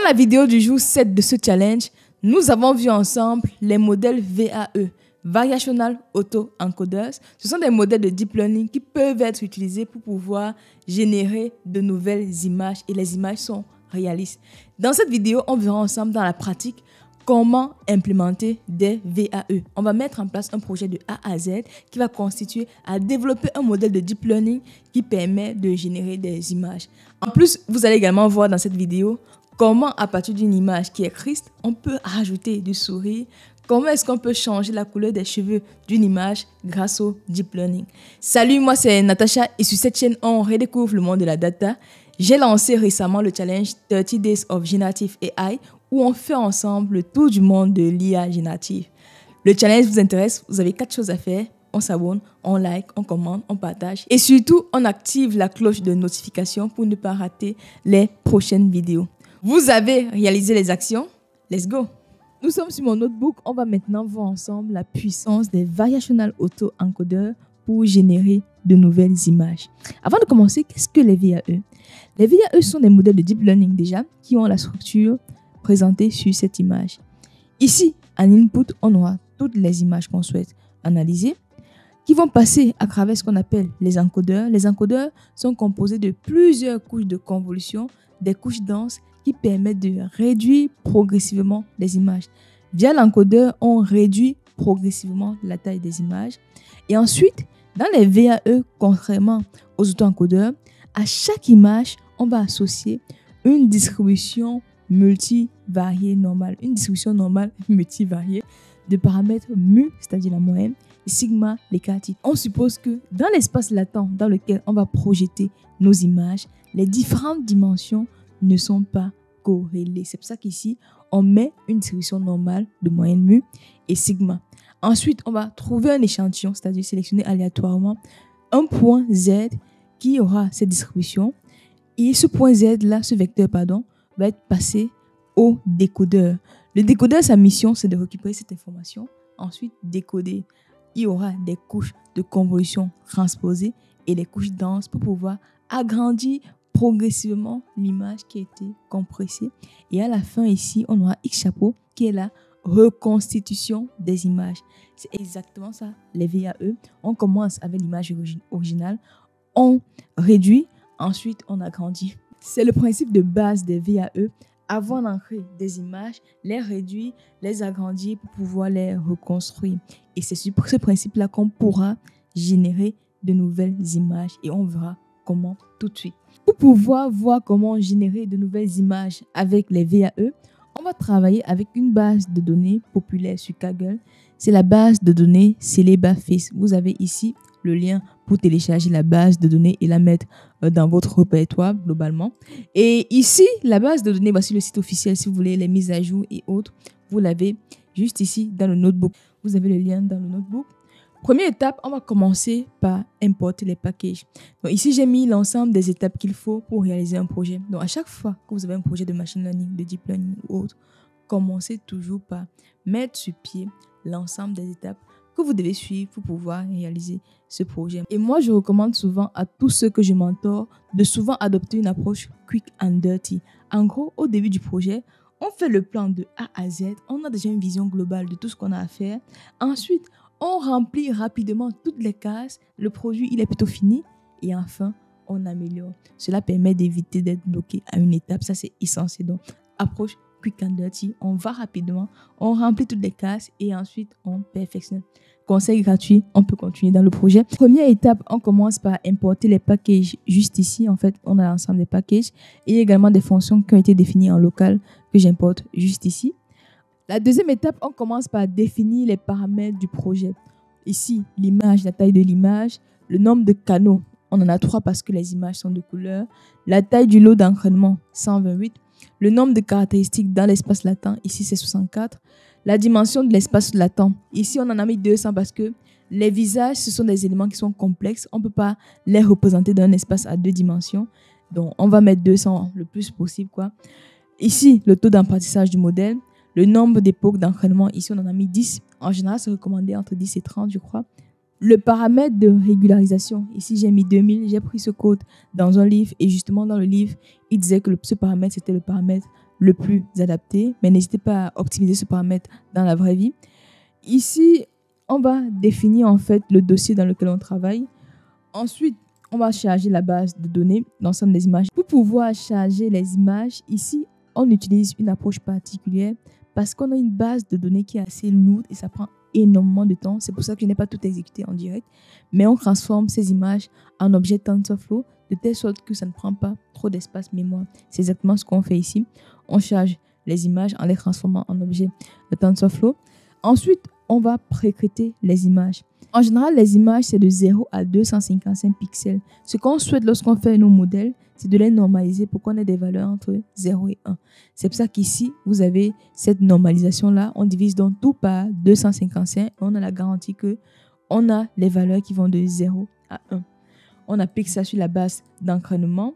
la vidéo du jour 7 de ce challenge, nous avons vu ensemble les modèles VAE, Variational Auto Encoders. Ce sont des modèles de deep learning qui peuvent être utilisés pour pouvoir générer de nouvelles images et les images sont réalistes. Dans cette vidéo, on verra ensemble dans la pratique comment implémenter des VAE. On va mettre en place un projet de A à Z qui va constituer à développer un modèle de deep learning qui permet de générer des images. En plus, vous allez également voir dans cette vidéo comment, à partir d'une image qui est triste, on peut rajouter du sourire. Comment est-ce qu'on peut changer la couleur des cheveux d'une image grâce au deep learning. Salut, moi c'est Natacha et sur cette chaîne, on redécouvre le monde de la data. J'ai lancé récemment le challenge 30 Days of Generative AI où on fait ensemble le tour du monde de l'IA générative. Le challenge vous intéresse, vous avez 4 choses à faire. On s'abonne, on like, on commente, on partage et surtout, on active la cloche de notification pour ne pas rater les prochaines vidéos. Vous avez réalisé les actions? Let's go! Nous sommes sur mon notebook. On va maintenant voir ensemble la puissance des Variational Auto Encoders pour générer de nouvelles images. Avant de commencer, qu'est-ce que les VAE? Les VAE sont des modèles de deep learning déjà qui ont la structure présentée sur cette image. Ici, en input, on aura toutes les images qu'on souhaite analyser qui vont passer à travers ce qu'on appelle les encodeurs. Les encodeurs sont composés de plusieurs couches de convolution, des couches denses qui permettent de réduire progressivement les images. Via l'encodeur, on réduit progressivement la taille des images. Et ensuite, dans les VAE, contrairement aux auto-encodeurs, à chaque image, on va associer une distribution multivariée normale. Une distribution normale multivariée de paramètres mu, c'est-à-dire la moyenne, et sigma, l'écart type. On suppose que dans l'espace latent dans lequel on va projeter nos images, les différentes dimensions ne sont pas corrélées. C'est pour ça qu'ici, on met une distribution normale de moyenne mu et sigma. Ensuite, on va trouver un échantillon, c'est-à-dire sélectionner aléatoirement un point Z qui aura cette distribution. Et ce point Z-là, ce vecteur, pardon, va être passé au décodeur. Le décodeur, sa mission, c'est de récupérer cette information, ensuite décoder. Il y aura des couches de convolution transposées et des couches denses pour pouvoir agrandir progressivement l'image qui a été compressée. Et à la fin ici, on aura X chapeau qui est la reconstitution des images. C'est exactement ça, les VAE. On commence avec l'image originale, on réduit, ensuite on agrandit. C'est le principe de base des VAE. Avant d'entrer des images, les réduire, les agrandir pour pouvoir les reconstruire. Et c'est sur ce principe-là qu'on pourra générer de nouvelles images et on verra comment tout de suite. Pour pouvoir voir comment générer de nouvelles images avec les VAE, on va travailler avec une base de données populaire sur Kaggle. C'est la base de données Celebaface. Vous avez ici le lien pour télécharger la base de données et la mettre dans votre répertoire globalement. Et ici, la base de données, voici le site officiel si vous voulez les mises à jour et autres. Vous l'avez juste ici dans le notebook. Vous avez le lien dans le notebook. Première étape, on va commencer par importer les packages. Donc ici, j'ai mis l'ensemble des étapes qu'il faut pour réaliser un projet. Donc à chaque fois que vous avez un projet de machine learning, de deep learning ou autre, commencez toujours par mettre sur pied l'ensemble des étapes que vous devez suivre pour pouvoir réaliser ce projet. Et moi, je recommande souvent à tous ceux que je mentor de souvent adopter une approche quick and dirty. En gros, au début du projet, on fait le plan de A à Z. On a déjà une vision globale de tout ce qu'on a à faire. Ensuite, on remplit rapidement toutes les cases. Le produit, il est plutôt fini. Et enfin, on améliore. Cela permet d'éviter d'être bloqué à une étape. Ça, c'est essentiel. Donc, approche quick and dirty. On va rapidement, on remplit toutes les cases et ensuite, on perfectionne. Conseil gratuit, on peut continuer dans le projet. Première étape, on commence par importer les packages. Juste ici, en fait, on a l'ensemble des packages. Il y a également des fonctions qui ont été définies en local que j'importe juste ici. La deuxième étape, on commence par définir les paramètres du projet. Ici, l'image, la taille de l'image, le nombre de canaux. On en a 3 parce que les images sont de couleur. La taille du lot d'entraînement, 128. Le nombre de caractéristiques dans l'espace latent, ici c'est 64. La dimension de l'espace latent, ici on en a mis 200 parce que les visages, ce sont des éléments qui sont complexes. On ne peut pas les représenter dans un espace à 2 dimensions. Donc on va mettre 200 le plus possible, quoi. Ici, le taux d'apprentissage du modèle. Le nombre d'époques d'entraînement, ici on en a mis 10. En général, c'est recommandé entre 10 et 30, je crois. Le paramètre de régularisation, ici j'ai mis 2000, j'ai pris ce code dans un livre et justement dans le livre, il disait que ce paramètre c'était le paramètre le plus adapté. Mais n'hésitez pas à optimiser ce paramètre dans la vraie vie. Ici, on va définir en fait le dossier dans lequel on travaille. Ensuite, on va charger la base de données, l'ensemble des images. Pour pouvoir charger les images, ici, on utilise une approche particulière parce qu'on a une base de données qui est assez lourde et ça prend énormément de temps. C'est pour ça que je n'ai pas tout exécuté en direct. Mais on transforme ces images en objets TensorFlow de telle sorte que ça ne prend pas trop d'espace mémoire. C'est exactement ce qu'on fait ici. On charge les images en les transformant en objets de TensorFlow. Ensuite, on va précréter les images. En général, les images, c'est de 0 à 255 pixels. Ce qu'on souhaite lorsqu'on fait nos modèles, c'est de les normaliser pour qu'on ait des valeurs entre 0 et 1. C'est pour ça qu'ici, vous avez cette normalisation-là. On divise donc tout par 255 et on a la garantie qu'on a les valeurs qui vont de 0 à 1. On applique ça sur la base d'entraînement.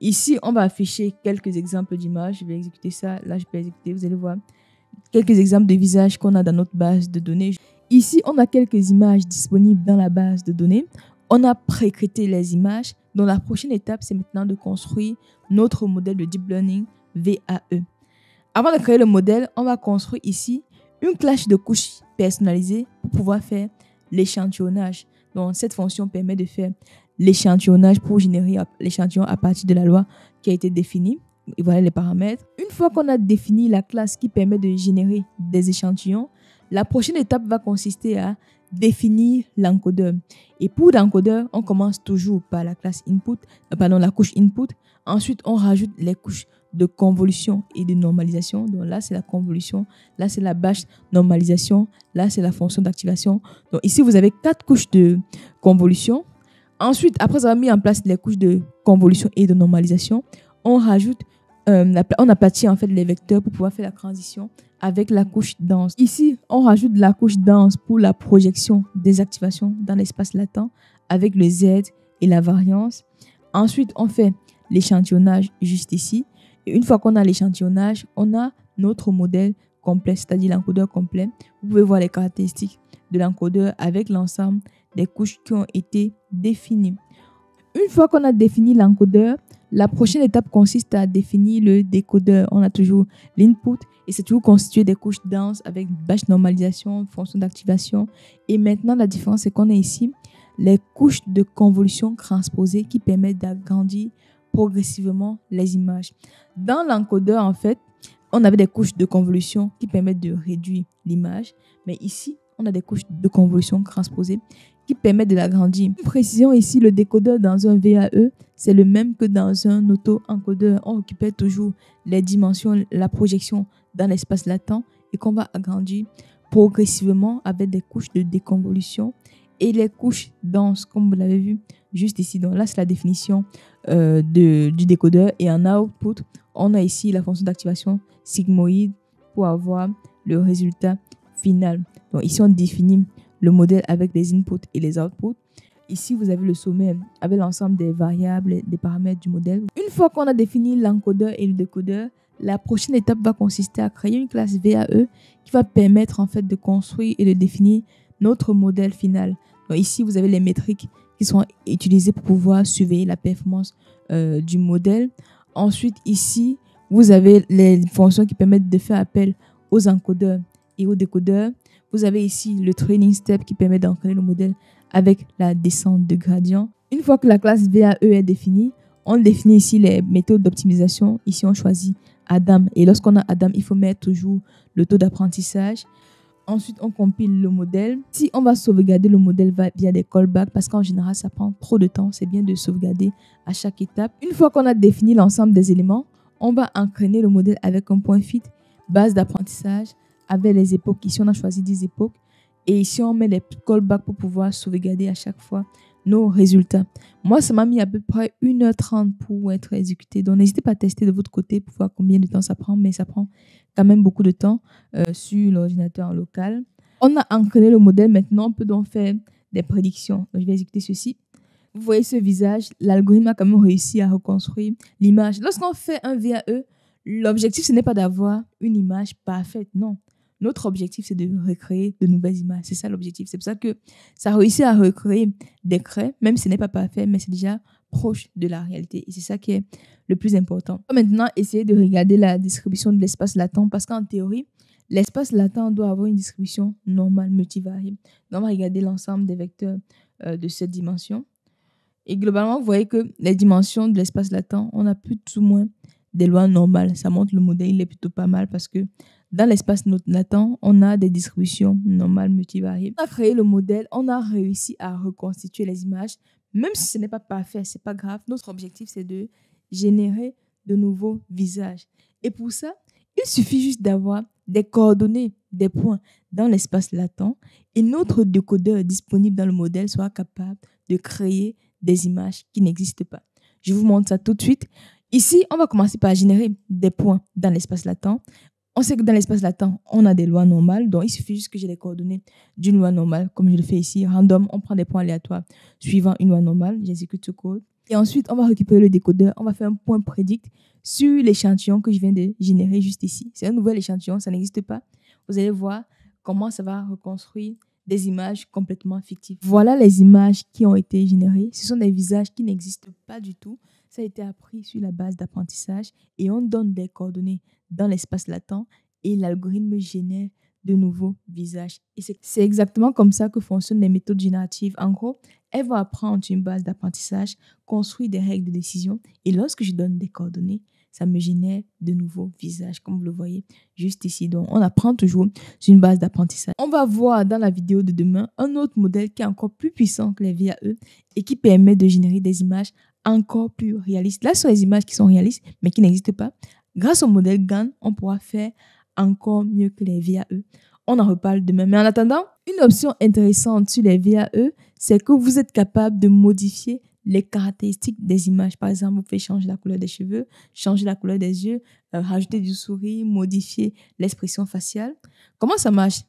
Ici, on va afficher quelques exemples d'images. Je vais exécuter ça. Là, je peux exécuter. Vous allez voir quelques exemples de visages qu'on a dans notre base de données. Ici, on a quelques images disponibles dans la base de données. On a précrété les images. Donc, la prochaine étape, c'est maintenant de construire notre modèle de Deep Learning VAE. Avant de créer le modèle, on va construire ici une classe de couches personnalisée pour pouvoir faire l'échantillonnage. Donc, cette fonction permet de faire l'échantillonnage pour générer l'échantillon à partir de la loi qui a été définie. Et voilà les paramètres. Une fois qu'on a défini la classe qui permet de générer des échantillons, la prochaine étape va consister à définir l'encodeur. Et pour l'encodeur, on commence toujours par la classe input, la couche input. Ensuite, on rajoute les couches de convolution et de normalisation. Donc là, c'est la convolution. Là, c'est la bâche normalisation. Là, c'est la fonction d'activation. Donc ici, vous avez 4 couches de convolution. Ensuite, après avoir mis en place les couches de convolution et de normalisation, on rajoute, on aplatit en fait les vecteurs pour pouvoir faire la transition avec la couche dense. Ici, on rajoute la couche dense pour la projection des activations dans l'espace latent avec le Z et la variance. Ensuite, on fait l'échantillonnage juste ici. Et une fois qu'on a l'échantillonnage, on a notre modèle complet, c'est-à-dire l'encodeur complet. Vous pouvez voir les caractéristiques de l'encodeur avec l'ensemble des couches qui ont été définies. Une fois qu'on a défini l'encodeur, la prochaine étape consiste à définir le décodeur. On a toujours l'input et c'est toujours constitué des couches denses avec bâche normalisation, fonction d'activation. Et maintenant, la différence, c'est qu'on a ici les couches de convolution transposées qui permettent d'agrandir progressivement les images. Dans l'encodeur, en fait, on avait des couches de convolution qui permettent de réduire l'image. Mais ici, on a des couches de convolution transposées qui permettent de l'agrandir. Une précision ici, le décodeur dans un VAE, c'est le même que dans un auto-encodeur. On récupère toujours les dimensions, la projection dans l'espace latent et qu'on va agrandir progressivement avec des couches de déconvolution et les couches denses, comme vous l'avez vu juste ici. Donc là, c'est la définition du décodeur. Et en output, on a ici la fonction d'activation sigmoïde pour avoir le résultat final. Donc ici, on définit le modèle avec les inputs et les outputs. Ici, vous avez le sommet avec l'ensemble des variables, des paramètres du modèle. Une fois qu'on a défini l'encodeur et le décodeur, la prochaine étape va consister à créer une classe VAE qui va permettre en fait de construire et de définir notre modèle final. Donc ici, vous avez les métriques qui sont utilisées pour pouvoir surveiller la performance du modèle. Ensuite, ici, vous avez les fonctions qui permettent de faire appel aux encodeurs et aux décodeurs. Vous avez ici le training step qui permet d'entraîner le modèle avec la descente de gradient. Une fois que la classe VAE est définie, on définit ici les méthodes d'optimisation. Ici, on choisit Adam. Et lorsqu'on a Adam, il faut mettre toujours le taux d'apprentissage. Ensuite, on compile le modèle. Si on va sauvegarder le modèle via des callbacks, parce qu'en général, ça prend trop de temps, c'est bien de sauvegarder à chaque étape. Une fois qu'on a défini l'ensemble des éléments, on va entraîner le modèle avec un point fit, base d'apprentissage, avec les époques. Ici, on a choisi 10 époques. Et ici, on met les callbacks pour pouvoir sauvegarder à chaque fois nos résultats. Moi, ça m'a mis à peu près 1h30 pour être exécuté. Donc, n'hésitez pas à tester de votre côté pour voir combien de temps ça prend. Mais ça prend quand même beaucoup de temps sur l'ordinateur local. On a entraîné le modèle. Maintenant, on peut donc faire des prédictions. Donc, je vais exécuter ceci. Vous voyez ce visage. L'algorithme a quand même réussi à reconstruire l'image. Lorsqu'on fait un VAE, l'objectif, ce n'est pas d'avoir une image parfaite. Non. Notre objectif, c'est de recréer de nouvelles images. C'est ça l'objectif. C'est pour ça que ça a réussi à recréer des craies, même si ce n'est pas parfait, mais c'est déjà proche de la réalité. Et c'est ça qui est le plus important. On va maintenant essayer de regarder la distribution de l'espace latent parce qu'en théorie, l'espace latent doit avoir une distribution normale multivariée. Donc, on va regarder l'ensemble des vecteurs de cette dimension. Et globalement, vous voyez que les dimensions de l'espace latent, on a plus ou moins des lois normales. Ça montre le modèle, il est plutôt pas mal parce que dans l'espace latent, on a des distributions normales multivariées. On a créé le modèle, on a réussi à reconstituer les images. Même si ce n'est pas parfait, ce n'est pas grave. Notre objectif, c'est de générer de nouveaux visages. Et pour ça, il suffit juste d'avoir des coordonnées, des points dans l'espace latent et notre décodeur disponible dans le modèle sera capable de créer des images qui n'existent pas. Je vous montre ça tout de suite. Ici, on va commencer par générer des points dans l'espace latent. On sait que dans l'espace latent, on a des lois normales. Donc, il suffit juste que j'ai les coordonnées d'une loi normale, comme je le fais ici. Random, on prend des points aléatoires suivant une loi normale. J'exécute ce code. Et ensuite, on va récupérer le décodeur. On va faire un point prédict sur l'échantillon que je viens de générer juste ici. C'est un nouvel échantillon, ça n'existe pas. Vous allez voir comment ça va reconstruire des images complètement fictives. Voilà les images qui ont été générées. Ce sont des visages qui n'existent pas du tout. Ça a été appris sur la base d'apprentissage et on donne des coordonnées dans l'espace latent et l'algorithme génère de nouveaux visages. Et c'est exactement comme ça que fonctionnent les méthodes génératives. En gros, elles vont apprendre une base d'apprentissage, construire des règles de décision et lorsque je donne des coordonnées, ça me génère de nouveaux visages, comme vous le voyez juste ici. Donc, on apprend toujours sur une base d'apprentissage. On va voir dans la vidéo de demain un autre modèle qui est encore plus puissant que les VAE et qui permet de générer des images encore plus réalistes. Là, ce sont les images qui sont réalistes, mais qui n'existent pas. Grâce au modèle GAN, on pourra faire encore mieux que les VAE. On en reparle demain. Mais en attendant, une option intéressante sur les VAE, c'est que vous êtes capable de modifier les caractéristiques des images. Par exemple, vous pouvez changer la couleur des cheveux, changer la couleur des yeux, rajouter du sourire, modifier l'expression faciale. Comment ça marche?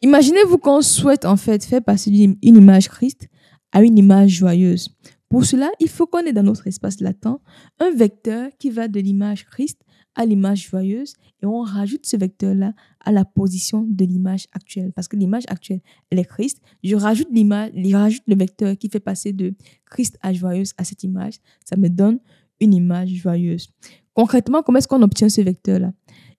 Imaginez-vous qu'on souhaite en fait faire passer une image triste à une image joyeuse. Pour cela, il faut qu'on ait dans notre espace latent un vecteur qui va de l'image triste à l'image joyeuse et on rajoute ce vecteur-là à la position de l'image actuelle. Parce que l'image actuelle, elle est triste. Je rajoute le vecteur qui fait passer de triste à joyeuse à cette image. Ça me donne une image joyeuse. Concrètement, comment est-ce qu'on obtient ce vecteur-là?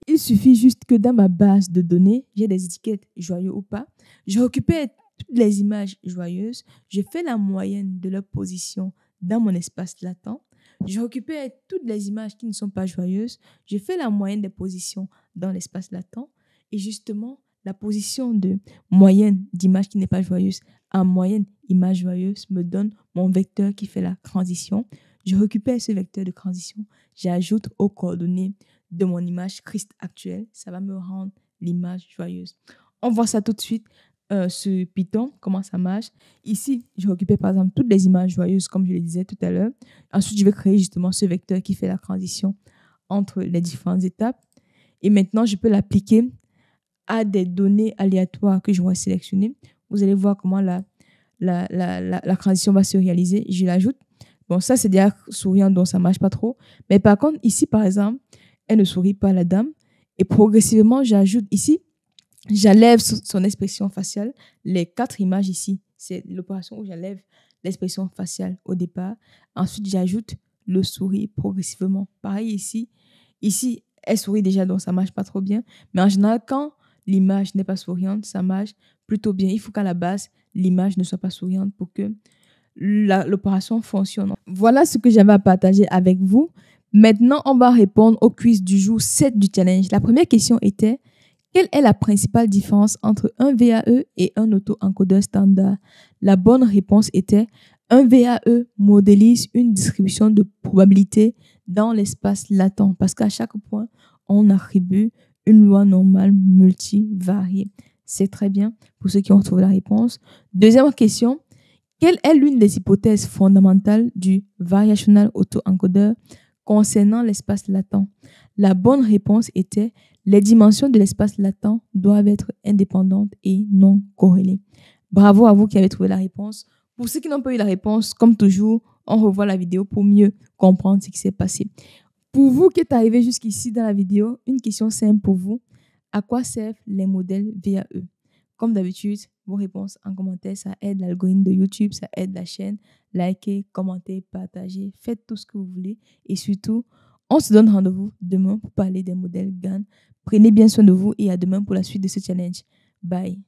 Il suffit juste que dans ma base de données, j'ai des étiquettes joyeux ou pas. Je récupère toutes les images joyeuses. Je fais la moyenne de leur position dans mon espace latent. Je récupère toutes les images qui ne sont pas joyeuses. Je fais la moyenne des positions dans l'espace latent. Et justement, la position de moyenne d'image qui n'est pas joyeuse à moyenne image joyeuse me donne mon vecteur qui fait la transition. Je récupère ce vecteur de transition. J'ajoute aux coordonnées de mon image triste actuelle. Ça va me rendre l'image joyeuse. On voit ça tout de suite. Ce Python, comment ça marche. Ici, je récupère par exemple toutes les images joyeuses comme je le disais tout à l'heure. Ensuite, je vais créer justement ce vecteur qui fait la transition entre les différentes étapes. Et maintenant, je peux l'appliquer à des données aléatoires que je vais sélectionner. Vous allez voir comment la transition va se réaliser. Je l'ajoute. Bon, ça, c'est déjà souriant, donc ça ne marche pas trop. Mais par contre, ici, par exemple, elle ne sourit pas, la dame. Et progressivement, j'ajoute ici, j'enlève son expression faciale. Les 4 images ici, c'est l'opération où j'enlève l'expression faciale au départ. Ensuite, j'ajoute le sourire progressivement. Pareil ici. Ici, elle sourit déjà, donc ça ne marche pas trop bien. Mais en général, quand l'image n'est pas souriante, ça marche plutôt bien. Il faut qu'à la base, l'image ne soit pas souriante pour que l'opération fonctionne. Voilà ce que j'avais à partager avec vous. Maintenant, on va répondre au quiz du jour 7 du challenge. La première question était: quelle est la principale différence entre un VAE et un auto-encodeur standard? La bonne réponse était: un VAE modélise une distribution de probabilité dans l'espace latent parce qu'à chaque point, on attribue une loi normale multivariée. C'est très bien pour ceux qui ont trouvé la réponse. Deuxième question: quelle est l'une des hypothèses fondamentales du variational auto-encodeur concernant l'espace latent? La bonne réponse était: les dimensions de l'espace latent doivent être indépendantes et non corrélées. Bravo à vous qui avez trouvé la réponse. Pour ceux qui n'ont pas eu la réponse, comme toujours, on revoit la vidéo pour mieux comprendre ce qui s'est passé. Pour vous qui êtes arrivé jusqu'ici dans la vidéo, une question simple pour vous. À quoi servent les modèles VAE? Comme d'habitude, vos réponses en commentaire, ça aide l'algorithme de YouTube, ça aide la chaîne. Likez, commentez, partagez, faites tout ce que vous voulez. Et surtout, on se donne rendez-vous demain pour parler des modèles GAN. Prenez bien soin de vous et à demain pour la suite de ce challenge. Bye.